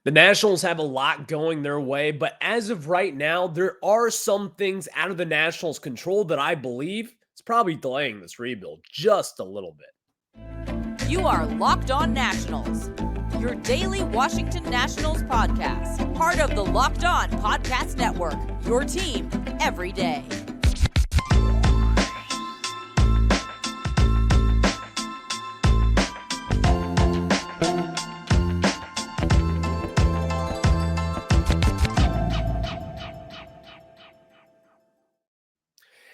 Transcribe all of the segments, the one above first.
The Nationals have a lot going their way, but as of right now, there are some things out of the Nationals' control that I believe is probably delaying this rebuild just a little bit. You are Locked On Nationals, your daily Washington Nationals podcast, part of the Locked On Podcast Network, your team every day.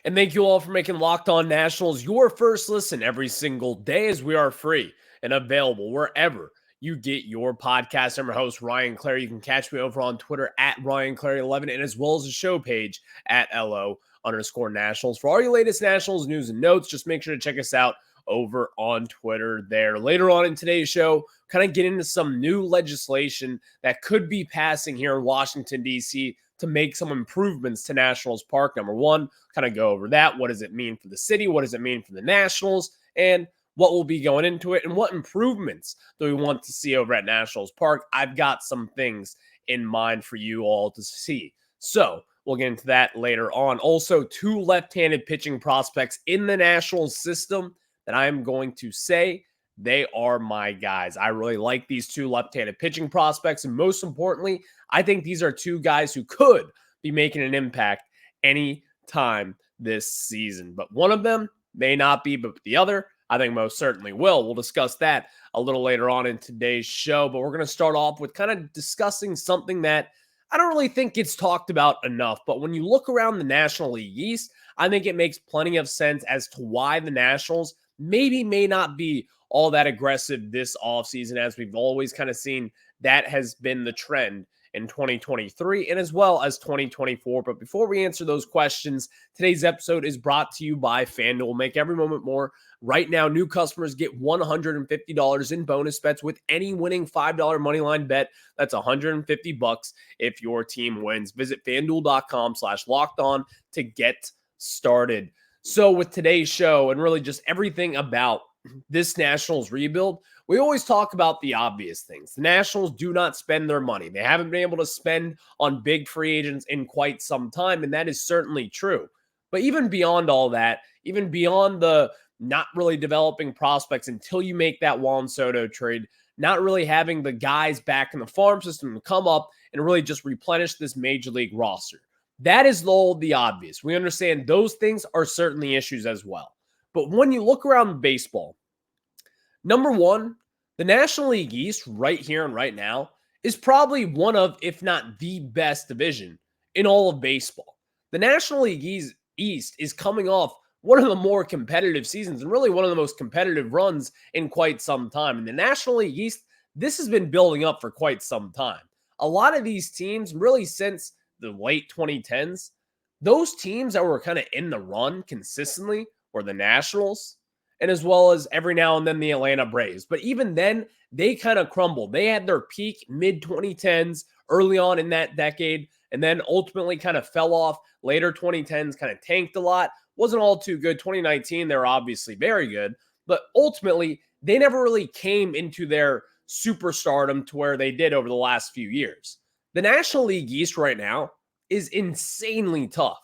And thank you all for making Locked On Nationals your first listen every single day, as we are free and available wherever you get your podcast. I'm your host, Ryan Clary. You can catch me over on Twitter at RyanClary11 and as well as the show page at LO_Nationals. For all your latest Nationals news and notes, just make sure to check us out over on Twitter there. Later on in today's show, kind of get into some new legislation that could be passing here in Washington, D.C., to make some improvements to Nationals Park. Number one, kind of go over that. What does it mean for the city? What does it mean for the Nationals? And what will be going into it? And what improvements do we want to see over at Nationals Park? I've got some things in mind for you all to see. So we'll get into that later on. Also, two left-handed pitching prospects in the Nationals system that I'm going to say they are my guys. I really like these two left-handed pitching prospects. And most importantly, I think these are two guys who could be making an impact any time this season. But one of them may not be, but the other, I think most certainly will. We'll discuss that a little later on in today's show. But we're going to start off with kind of discussing something that I don't really think gets talked about enough. But when you look around the National League East, I think it makes plenty of sense as to why the Nationals may not be all that aggressive this offseason, as we've always kind of seen that has been the trend in 2023 and as well as 2024. But before we answer those questions, today's episode is brought to you by FanDuel. Make every moment more. Right now, new customers get $150 in bonus bets with any winning $5 moneyline bet. That's $150 if your team wins. Visit FanDuel.com/lockedon to get started. So with today's show and really just everything about this Nationals rebuild, we always talk about the obvious things. The Nationals do not spend their money. They haven't been able to spend on big free agents in quite some time, and that is certainly true. But even beyond all that, even beyond the not really developing prospects until you make that Juan Soto trade, not really having the guys back in the farm system to come up and really just replenish this major league roster. That is the obvious. We understand those things are certainly issues as well. But when you look around baseball, number one, the National League East right here and right now is probably one of, if not the best division in all of baseball. The National League East is coming off one of the more competitive seasons and really one of the most competitive runs in quite some time. And the National League East, this has been building up for quite some time. A lot of these teams, really since the late 2010s, those teams that were kind of in the run consistently were the Nationals, and as well as every now and then the Atlanta Braves. But even then, they kind of crumbled. They had their peak mid-2010s early on in that decade, and then ultimately kind of fell off. Later 2010s kind of tanked a lot. Wasn't all too good. 2019, they were obviously very good. But ultimately, they never really came into their superstardom to where they did over the last few years. The National League East right now is insanely tough.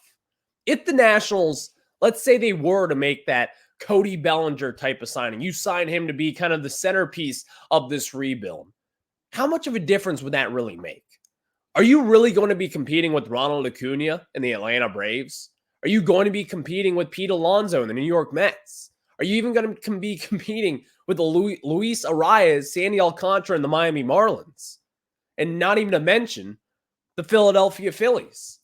If the Nationals, let's say they were to make that Cody Bellinger type of signing, you sign him to be kind of the centerpiece of this rebuild, how much of a difference would that really make? Are you really going to be competing with Ronald Acuna in the Atlanta Braves? Are you going to be competing with Pete Alonso in the New York Mets? Are you even going to be competing with the Luis Arias, Sandy Alcantara, and the Miami Marlins? And not even to mention the Philadelphia Phillies.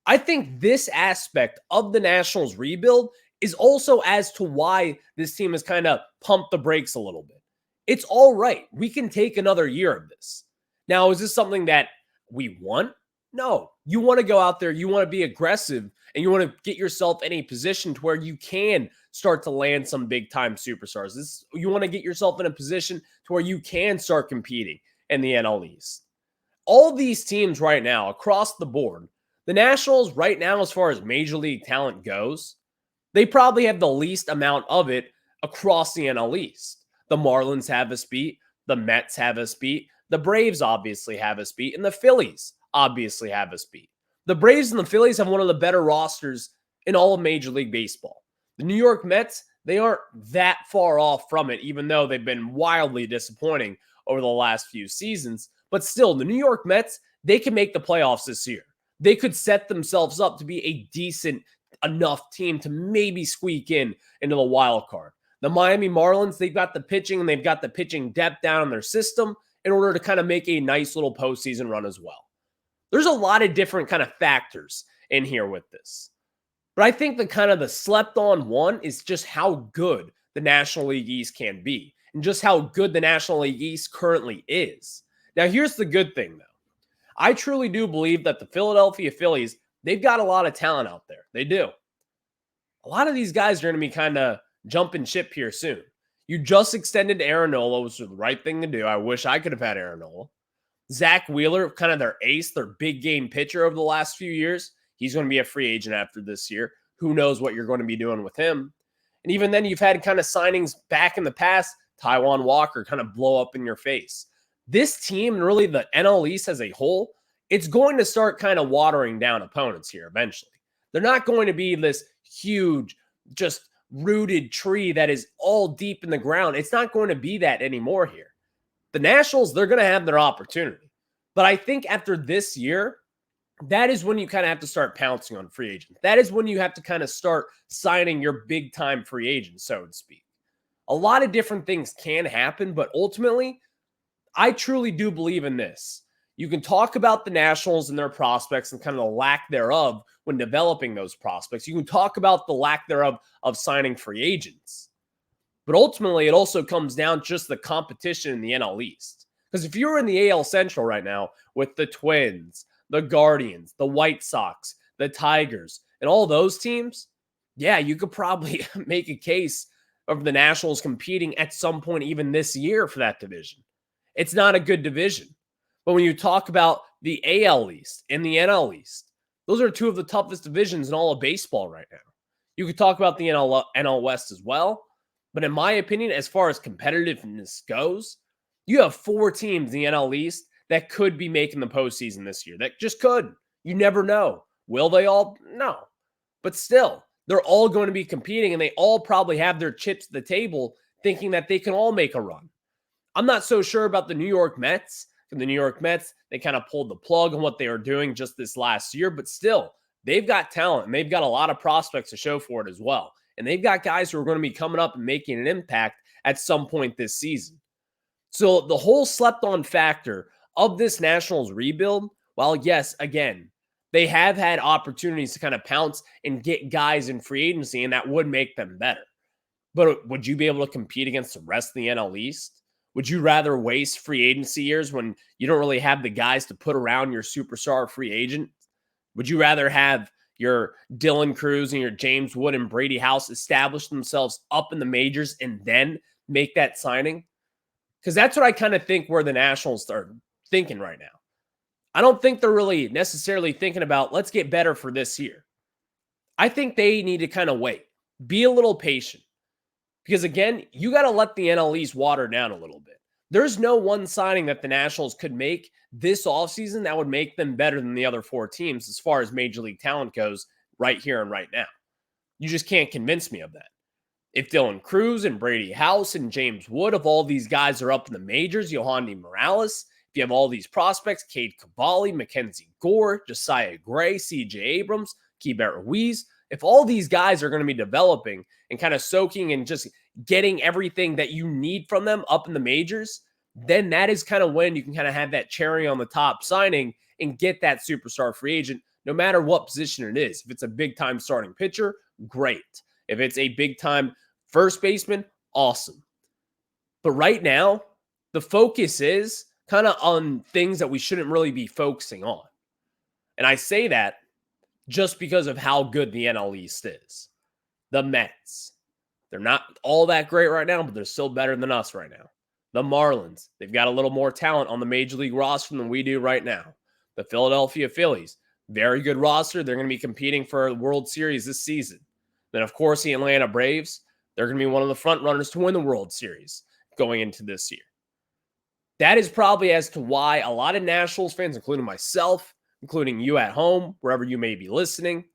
I think this aspect of the Nationals rebuild is also as to why this team has kind of pumped the brakes a little bit. It's all right. We can take another year of this. Now, is this something that we want? No. You want to go out there, you want to be aggressive, and you want to get yourself in a position to where you can start to land some big-time superstars. You want to get yourself in a position to where you can start competing in the NL East. All these teams right now, across the board, the Nationals right now, as far as major league talent goes, they probably have the least amount of it across the NL East. The Marlins have us beat. The Mets have us beat. The Braves obviously have us beat, and the Phillies obviously have us beat. The Braves and the Phillies have one of the better rosters in all of Major League Baseball. The New York Mets, they aren't that far off from it, even though they've been wildly disappointing over the last few seasons. But still, the New York Mets, they can make the playoffs this year. They could set themselves up to be a decent enough team to maybe squeak into the wild card. The Miami Marlins, they've got the pitching and they've got the pitching depth down in their system in order to kind of make a nice little postseason run as well. There's a lot of different kind of factors in here with this. But I think the slept on one is just how good the National League East can be and just how good the National League East currently is. Now, here's the good thing, though. I truly do believe that the Philadelphia Phillies, they've got a lot of talent out there. They do. A lot of these guys are going to be kind of jumping ship here soon. You just extended Aaron Nola, which was the right thing to do. I wish I could have had Aaron Nola. Zach Wheeler, kind of their ace, their big game pitcher over the last few years. He's going to be a free agent after this year. Who knows what you're going to be doing with him? And even then, you've had kind of signings back in the past. Taijuan Walker kind of blow up in your face. This team, and really the NL East as a whole, it's going to start kind of watering down opponents here eventually. They're not going to be this huge, just rooted tree that is all deep in the ground. It's not going to be that anymore here. The Nationals, they're going to have their opportunity. But I think after this year, that is when you kind of have to start pouncing on free agents. That is when you have to kind of start signing your big-time free agents, so to speak. A lot of different things can happen, but ultimately, I truly do believe in this. You can talk about the Nationals and their prospects and kind of the lack thereof when developing those prospects. You can talk about the lack thereof of signing free agents. But ultimately, it also comes down to just the competition in the NL East. Because if you're in the AL Central right now with the Twins, the Guardians, the White Sox, the Tigers, and all those teams, yeah, you could probably make a case of the Nationals competing at some point even this year for that division. It's not a good division. But when you talk about the AL East and the NL East, those are two of the toughest divisions in all of baseball right now. You could talk about the NL West as well. But in my opinion, as far as competitiveness goes, you have 4 teams in the NL East that could be making the postseason this year. That just could. You never know. Will they all? No. But still, they're all going to be competing, and they all probably have their chips at the table thinking that they can all make a run. I'm not so sure about the New York Mets. The New York Mets, they kind of pulled the plug on what they were doing just this last year, but still, they've got talent, and they've got a lot of prospects to show for it as well. And they've got guys who are going to be coming up and making an impact at some point this season. So the whole slept-on factor of this Nationals rebuild, while yes, again, they have had opportunities to kind of pounce and get guys in free agency, and that would make them better. But would you be able to compete against the rest of the NL East? Would you rather waste free agency years when you don't really have the guys to put around your superstar free agent? Would you rather have your Dylan Cruz and your James Wood and Brady House establish themselves up in the majors and then make that signing? Because that's what I kind of think where the Nationals are thinking right now. I don't think they're really necessarily thinking about, let's get better for this year. I think they need to kind of wait. Be a little patient. Because again, you got to let the NL East water down a little bit. There's no one signing that the Nationals could make this offseason that would make them better than the other 4 teams as far as Major League talent goes right here and right now. You just can't convince me of that. If Dylan Cruz and Brady House and James Wood, if all these guys are up in the majors, Yohandy Morales, if you have all these prospects, Cade Cavalli, Mackenzie Gore, Josiah Gray, CJ Abrams, Keibert Ruiz, if all these guys are going to be developing and kind of soaking and just getting everything that you need from them up in the majors, then that is kind of when you can kind of have that cherry on the top signing and get that superstar free agent, no matter what position it is. If it's a big-time starting pitcher, great. If it's a big-time first baseman, awesome. But right now, the focus is kind of on things that we shouldn't really be focusing on. And I say that just because of how good the NL East is. The Mets, they're not all that great right now, but they're still better than us right now. The Marlins, they've got a little more talent on the Major League roster than we do right now. The Philadelphia Phillies, very good roster. They're going to be competing for the World Series this season. Then, of course, the Atlanta Braves, they're going to be one of the front runners to win the World Series going into this year. That is probably as to why a lot of Nationals fans, including myself, including you at home, wherever you may be listening,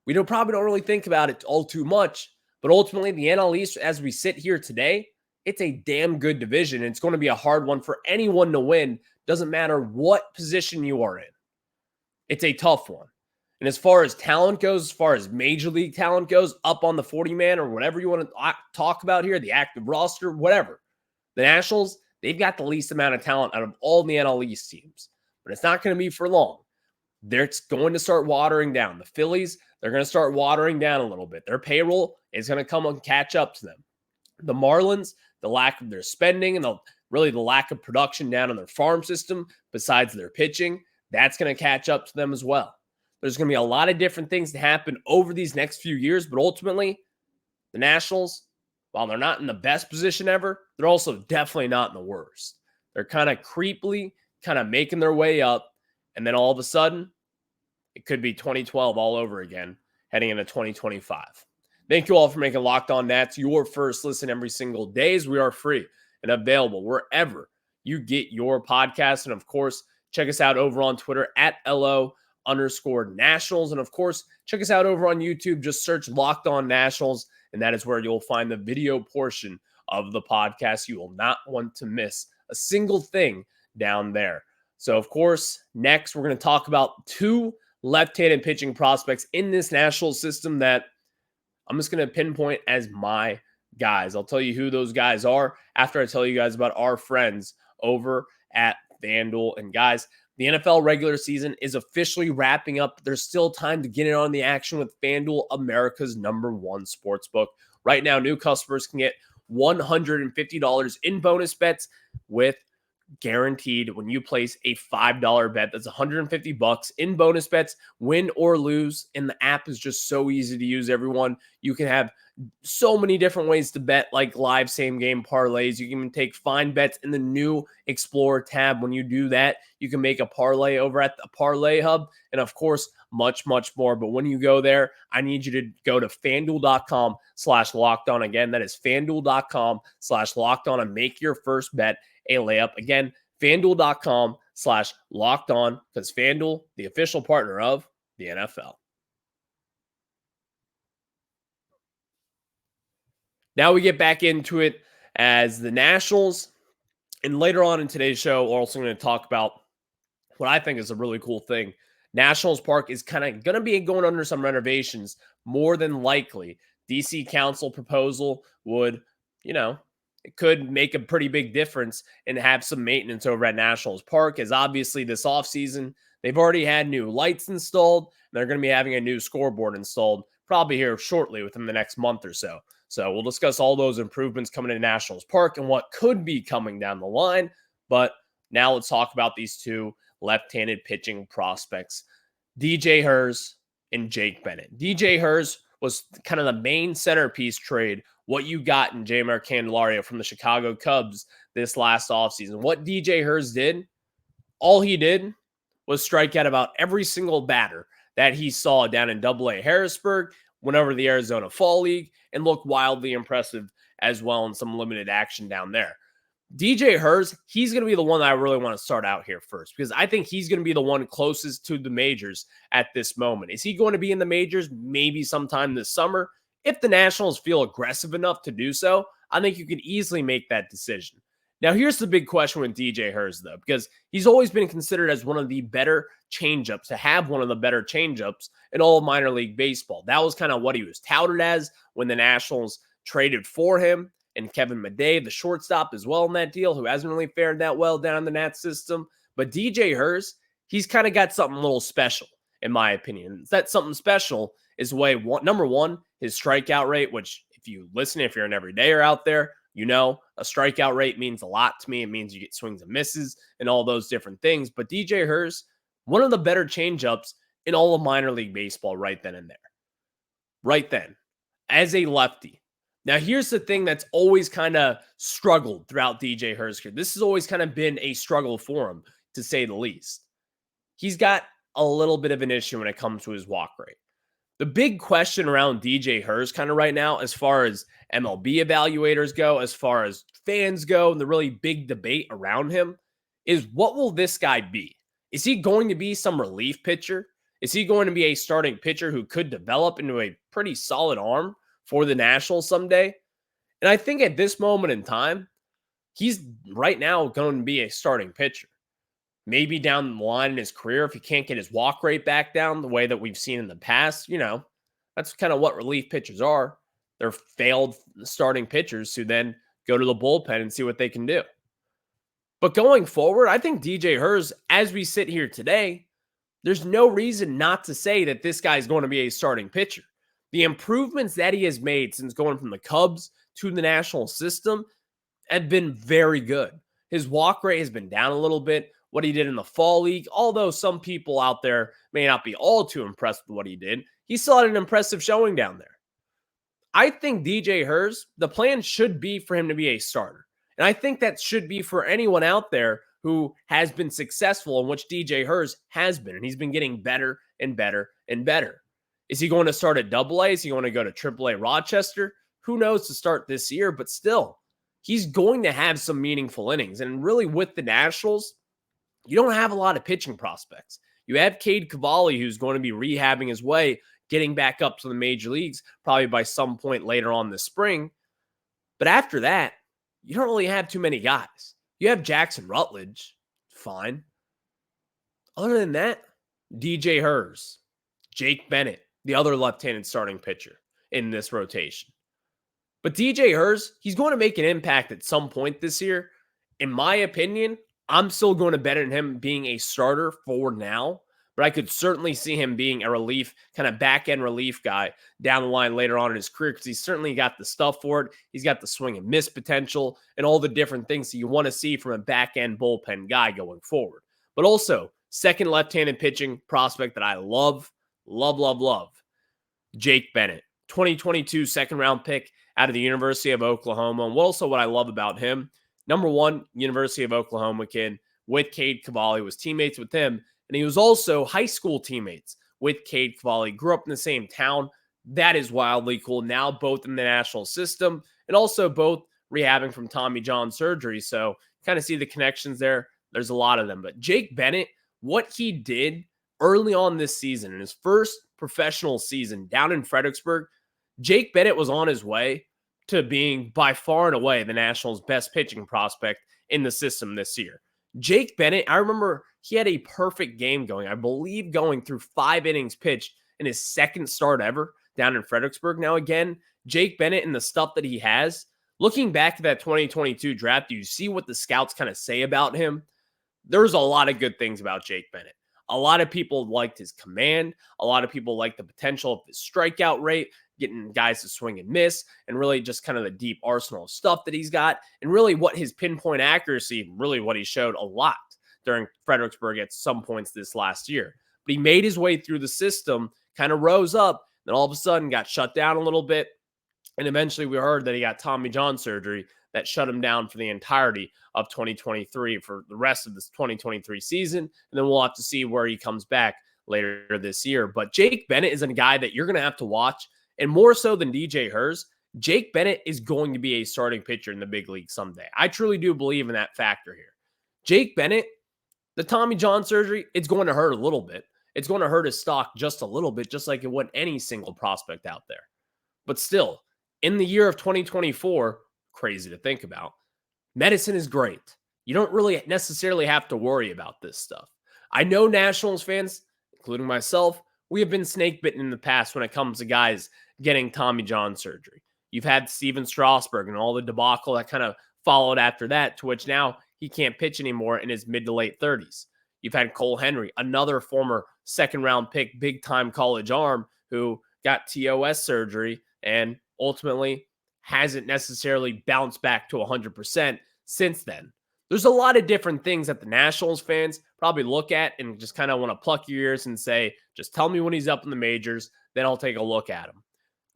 we probably don't really think about it all too much. But ultimately, the NL East, as we sit here today, it's a damn good division. It's going to be a hard one for anyone to win. Doesn't matter what position you are in. It's a tough one. And as far as talent goes, as far as major league talent goes, up on the 40-man or whatever you want to talk about here, the active roster, whatever. The Nationals, they've got the least amount of talent out of all the NL East teams. But it's not going to be for long. They're going to start watering down. The Phillies, they're going to start watering down a little bit. Their payroll is going to come and catch up to them. The Marlins, the lack of their spending and the lack of production down in their farm system, besides their pitching, that's going to catch up to them as well. There's going to be a lot of different things to happen over these next few years, but ultimately, the Nationals, while they're not in the best position ever, they're also definitely not in the worst. They're kind of creepily kind of making their way up, and then all of a sudden, it could be 2012 all over again, heading into 2025. Thank you all for making Locked On Nats your first listen every single day, as we are free and available wherever you get your podcasts. And of course, check us out over on Twitter at LO_Nationals. And of course, check us out over on YouTube. Just search Locked On Nationals, and that is where you'll find the video portion of the podcast. You will not want to miss a single thing down there. So, of course, next we're going to talk about two left-handed pitching prospects in this National system that I'm just going to pinpoint as my guys. I'll tell you who those guys are after I tell you guys about our friends over at FanDuel. And guys, the NFL regular season is officially wrapping up. There's still time to get in on the action with FanDuel, America's #1 sportsbook. Right now, new customers can get $150 in bonus bets with guaranteed when you place a $5 bet. That's $150 in bonus bets, win or lose. And the app is just so easy to use, everyone. You can have so many different ways to bet, like live same game parlays. You can even take fine bets in the new Explorer tab. When you do that, you can make a parlay over at the Parlay Hub, and of course, much, much more. But when you go there, I need you to go to FanDuel.com/lockedon. Again, that is FanDuel.com/lockedon and make your first bet a layup. Again, FanDuel.com/lockedon, because FanDuel, the official partner of the NFL. Now we get back into it as the Nationals. And later on in today's show, we're also going to talk about what I think is a really cool thing. Nationals Park is kind of going to be going under some renovations. More than likely, DC Council proposal would, it could make a pretty big difference and have some maintenance over at Nationals Park, as obviously this offseason, they've already had new lights installed. And they're going to be having a new scoreboard installed probably here shortly within the next month or so. So we'll discuss all those improvements coming to Nationals Park and what could be coming down the line. But now let's talk about these two left-handed pitching prospects, DJ Herz and Jake Bennett. DJ Herz was kind of the main centerpiece trade, what you got in Jeimer Candelario from the Chicago Cubs this last offseason. What DJ Herz did, all he did was strike out about every single batter that he saw down in AA Harrisburg, went over to the Arizona Fall League, and looked wildly impressive as well in some limited action down there. DJ Herz, he's going to be the one that I really want to start out here first, because I think he's going to be the one closest to the majors at this moment. Is he going to be in the majors maybe sometime this summer? If the Nationals feel aggressive enough to do so, I think you could easily make that decision. Now, here's the big question with DJ Herz, though, because he's always been considered as one of the better changeups, to have one of the better changeups in all of minor league baseball. That was kind of what he was touted as when the Nationals traded for him, and Kevin Madej, the shortstop, as well in that deal, who hasn't really fared that well down in the Nats system. But DJ Herz, he's kind of got something a little special, in my opinion. That something special is number one, his strikeout rate, which if you listen, if you're an everydayer out there, a strikeout rate means a lot to me. It means you get swings and misses and all those different things. But DJ Herz, one of the better changeups in all of minor league baseball right then and there. Right then, as a lefty. Now, here's the thing that's always kind of struggled throughout DJ Herz here. This has always kind of been a struggle for him, to say the least. He's got a little bit of an issue when it comes to his walk rate. The big question around DJ Hurst kind of right now, as far as MLB evaluators go, as far as fans go, and the really big debate around him is, what will this guy be? Is he going to be some relief pitcher? Is he going to be a starting pitcher who could develop into a pretty solid arm for the Nationals someday? And I think at this moment in time, he's right now going to be a starting pitcher. Maybe down the line in his career, if he can't get his walk rate back down the way that we've seen in the past, that's kind of what relief pitchers are. They're failed starting pitchers who then go to the bullpen and see what they can do. But going forward, I think DJ Hurst, as we sit here today, there's no reason not to say that this guy is going to be a starting pitcher. The improvements that he has made since going from the Cubs to the national system have been very good. His walk rate has been down a little bit. What he did in the fall league, although some people out there may not be all too impressed with what he did, he still had an impressive showing down there. I think DJ Hurst, the plan should be for him to be a starter. And I think that should be for anyone out there who has been successful, in which DJ Hurst has been. And he's been getting better and better and better. Is he going to start at AA? Is he going to go to AAA Rochester? Who knows to start this year, but still, he's going to have some meaningful innings. And really, with the Nationals, you don't have a lot of pitching prospects. You have Cade Cavalli, who's going to be rehabbing his way, getting back up to the major leagues, probably by some point later on this spring. But after that, you don't really have too many guys. You have Jackson Rutledge, fine. Other than that, DJ Hurst, Jake Bennett, the other left-handed starting pitcher in this rotation. But DJ Hurst, he's going to make an impact at some point this year. In my opinion, I'm still going to bet on him being a starter for now, but I could certainly see him being a relief, kind of back-end relief guy down the line later on in his career, because he's certainly got the stuff for it. He's got the swing and miss potential and all the different things that you want to see from a back-end bullpen guy going forward. But also, second left-handed pitching prospect that I love, Jake Bennett, 2022 second-round pick out of the University of Oklahoma. And also what I love about him, number one, University of Oklahoma kid with Cade Cavalli, was teammates with him. And he was also high school teammates with Cade Cavalli, grew up in the same town. That is wildly cool. Now both in the national system and also both rehabbing from Tommy John surgery. So kind of see the connections there. There's a lot of them. But Jake Bennett, what he did early on this season, in his first professional season down in Fredericksburg, Jake Bennett was on his way to being by far and away the Nationals' best pitching prospect in the system this year. Jake Bennett, I remember he had a perfect game going, I believe going through 5 innings pitched in his second start ever down in Fredericksburg. Now again, Jake Bennett and the stuff that he has, looking back at that 2022 draft, do you see what the scouts kind of say about him? There's a lot of good things about Jake Bennett. A lot of people liked his command. A lot of people liked the potential of his strikeout rate, getting guys to swing and miss, and really just kind of the deep arsenal of stuff that he's got, and really what his pinpoint accuracy, really what he showed a lot during Fredericksburg at some points this last year. But he made his way through the system, kind of rose up, then all of a sudden got shut down a little bit, and eventually we heard that he got Tommy John surgery that shut him down for the entirety of 2023, for the rest of this 2023 season, and then we'll have to see where he comes back later this year. But Jake Bennett is a guy that you're going to have to watch. And more so than DJ Hurst, Jake Bennett is going to be a starting pitcher in the big league someday. I truly do believe in that factor here. Jake Bennett, the Tommy John surgery, it's going to hurt a little bit. It's going to hurt his stock just a little bit, just like it would any single prospect out there. But still, in the year of 2024, crazy to think about, medicine is great. You don't really necessarily have to worry about this stuff. I know Nationals fans, including myself, we have been snake bitten in the past when it comes to guys getting Tommy John surgery. You've had Steven Strasburg and all the debacle that kind of followed after that, to which now he can't pitch anymore in his mid to late 30s. You've had Cole Henry, another former second-round pick, big-time college arm, who got TOS surgery and ultimately hasn't necessarily bounced back to 100% since then. There's a lot of different things that the Nationals fans probably look at and just kind of want to pluck your ears and say, just tell me when he's up in the majors, then I'll take a look at him.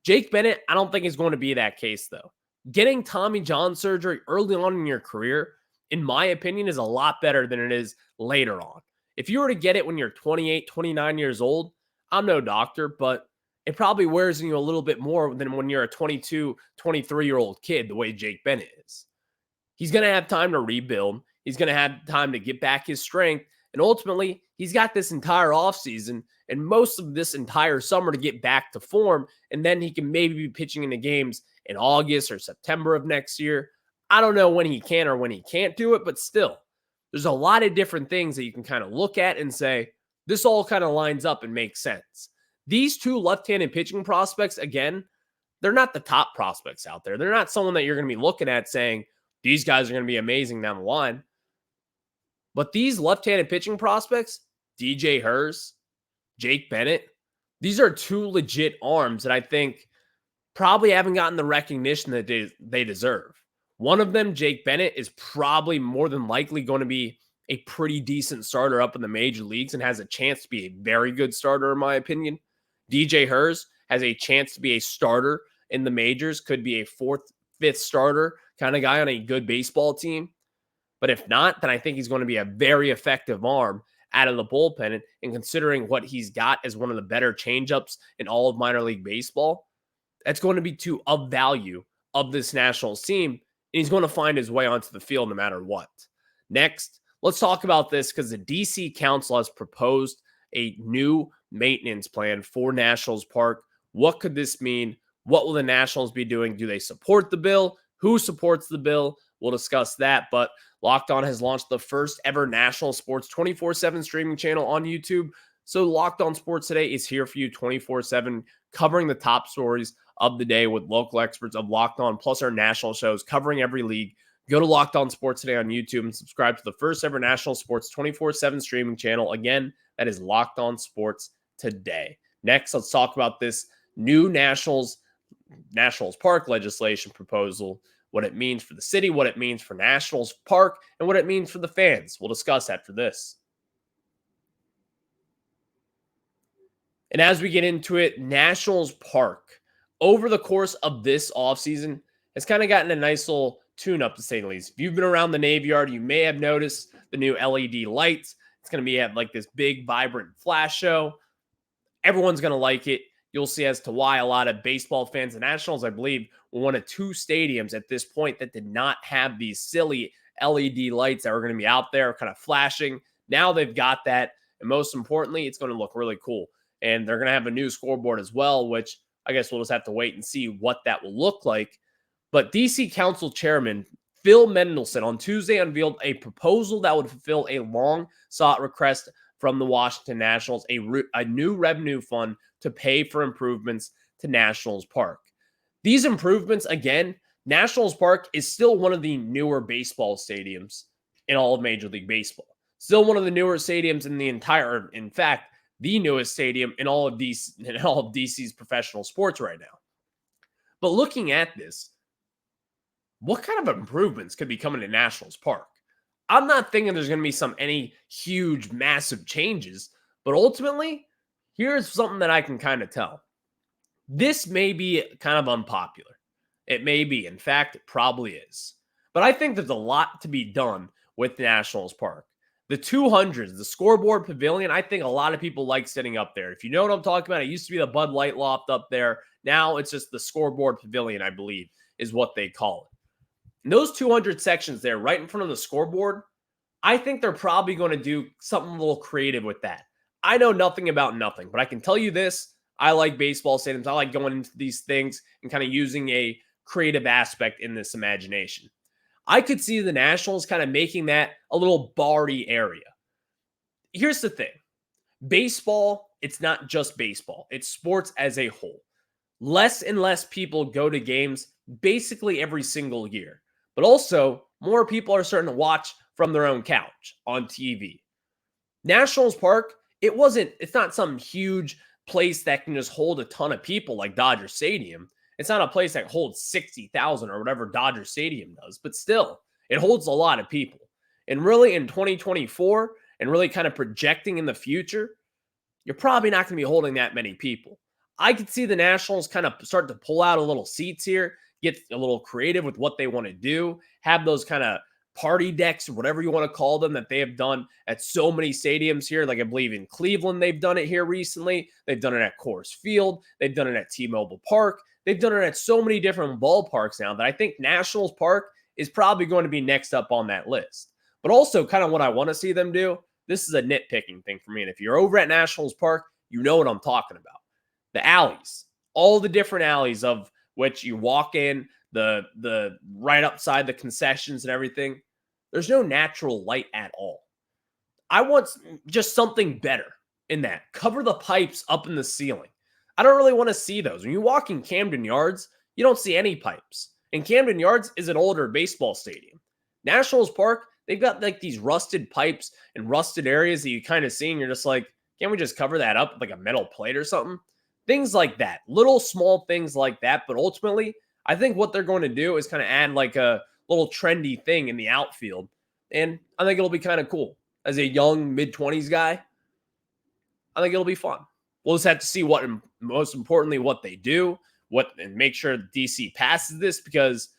Jake Bennett, I don't think is going to be that case, though. Getting Tommy John surgery early on in your career, in my opinion, is a lot better than it is later on. If you were to get it when you're 28, 29 years old, I'm no doctor, but it probably wears on you a little bit more than when you're a 22, 23-year-old kid, the way Jake Bennett is. He's going to have time to rebuild. He's going to have time to get back his strength. And ultimately, he's got this entire offseason and most of this entire summer to get back to form. And then he can maybe be pitching in the games in August or September of next year. I don't know when he can or when he can't do it, but still, there's a lot of different things that you can kind of look at and say, this all kind of lines up and makes sense. These two left-handed pitching prospects, again, they're not the top prospects out there. They're not someone that you're going to be looking at saying, these guys are going to be amazing down the line. But these left-handed pitching prospects, DJ Hers, Jake Bennett, these are two legit arms that I think probably haven't gotten the recognition that they deserve. One of them, Jake Bennett, is probably more than likely going to be a pretty decent starter up in the major leagues and has a chance to be a very good starter, in my opinion. DJ Hers has a chance to be a starter in the majors, could be a fourth, fifth starter kind of guy on a good baseball team. But if not, then I think he's going to be a very effective arm out of the bullpen. And considering what he's got as one of the better changeups in all of minor league baseball, that's going to be of value of this Nationals team. And he's going to find his way onto the field no matter what. Next, let's talk about this because the DC Council has proposed a new maintenance plan for Nationals Park. What could this mean? What will the Nationals be doing? Do they support the bill? Who supports the bill? We'll discuss that. But Locked On has launched the first ever National Sports 24/7 streaming channel on YouTube. So Locked On Sports Today is here for you 24/7, covering the top stories of the day with local experts of Locked On, plus our national shows covering every league. Go to Locked On Sports Today on YouTube and subscribe to the first ever National Sports 24/7 streaming channel. Again, that is Locked On Sports Today. Next, let's talk about this new Nationals Park legislation proposal, what it means for the city, what it means for Nationals Park, and what it means for the fans. We'll discuss after this. And as we get into it, Nationals Park, over the course of this offseason, has kind of gotten a nice little tune-up, to say the least. If you've been around the Navy Yard, you may have noticed the new LED lights. It's going to be at like this big, vibrant flash show. Everyone's going to like it. You'll see as to why a lot of baseball fans and Nationals, I believe, were one of two stadiums at this point that did not have these silly LED lights that were going to be out there kind of flashing. Now they've got that. And most importantly, it's going to look really cool. And they're going to have a new scoreboard as well, which I guess we'll just have to wait and see what that will look like. But DC Council Chairman Phil Mendelson on Tuesday unveiled a proposal that would fulfill a long-sought request from the Washington Nationals, a new revenue fund to pay for improvements to Nationals Park. These improvements, again, Nationals Park is still one of the newer baseball stadiums in all of Major League Baseball. Still one of the newer stadiums in fact, the newest stadium in all of DC's professional sports right now. But looking at this, what kind of improvements could be coming to Nationals Park? I'm not thinking there's going to be any huge, massive changes, but ultimately, here's something that I can kind of tell. This may be kind of unpopular. It may be. In fact, it probably is. But I think there's a lot to be done with Nationals Park. The 200s, the scoreboard pavilion, I think a lot of people like sitting up there. If you know what I'm talking about, it used to be the Bud Light Loft up there. Now it's just the scoreboard pavilion, I believe, is what they call it. And those 200 sections there right in front of the scoreboard, I think they're probably going to do something a little creative with that. I know nothing about nothing, but I can tell you this. I like baseball stadiums. I like going into these things and kind of using a creative aspect in this imagination. I could see the Nationals kind of making that a little bar-y area. Here's the thing. Baseball, it's not just baseball. It's sports as a whole. Less and less people go to games basically every single year. But also, more people are starting to watch from their own couch on TV. Nationals Park, it's not some huge place that can just hold a ton of people like Dodger Stadium. It's not a place that holds 60,000 or whatever Dodger Stadium does, but still, it holds a lot of people. And really in 2024, and really kind of projecting in the future, you're probably not going to be holding that many people. I could see the Nationals kind of start to pull out a little seats here, get a little creative with what they want to do, have those kind of party decks, whatever you want to call them, that they have done at so many stadiums here. Like I believe in Cleveland, they've done it here recently. They've done it at Coors Field. They've done it at T-Mobile Park. They've done it at so many different ballparks now that I think Nationals Park is probably going to be next up on that list. But also kind of what I want to see them do, this is a nitpicking thing for me. And if you're over at Nationals Park, you know what I'm talking about. The alleys, all the different alleys of which you walk in, the right outside the concessions and everything, there's no natural light at all. I want just something better in that. Cover the pipes up in the ceiling. I don't really want to see those. When you walk in Camden Yards, you don't see any pipes. And Camden Yards is an older baseball stadium. Nationals Park, they've got like these rusted pipes and rusted areas that you kind of see, and you're just like, can't we just cover that up with like a metal plate or something? Things like that. Little small things like that. But ultimately, I think what they're going to do is kind of add like a little trendy thing in the outfield. And I think it'll be kind of cool. As a young mid-20s guy, I think it'll be fun. We'll just have to see what, most importantly, what they do, and make sure DC passes this, because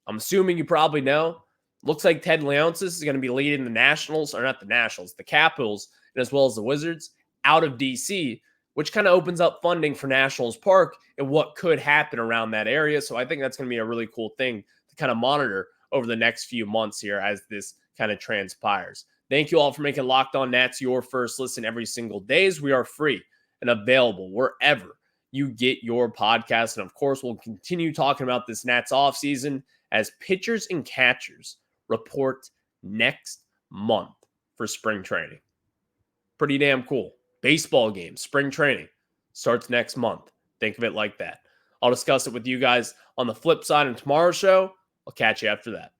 I'm assuming you probably know, looks like Ted Leonsis is going to be leading the Nationals, or not the Nationals, the Capitals, and as well as the Wizards, out of DC, which kind of opens up funding for Nationals Park and what could happen around that area. So I think that's going to be a really cool thing to kind of monitor over the next few months here as this kind of transpires. Thank you all for making Locked On Nats your first listen every single day, as we are free and available wherever you get your podcast. And of course, we'll continue talking about this Nats offseason as pitchers and catchers report next month for spring training. Pretty damn cool. Baseball games, spring training starts next month. Think of it like that. I'll discuss it with you guys on the flip side in tomorrow's show. I'll catch you after that.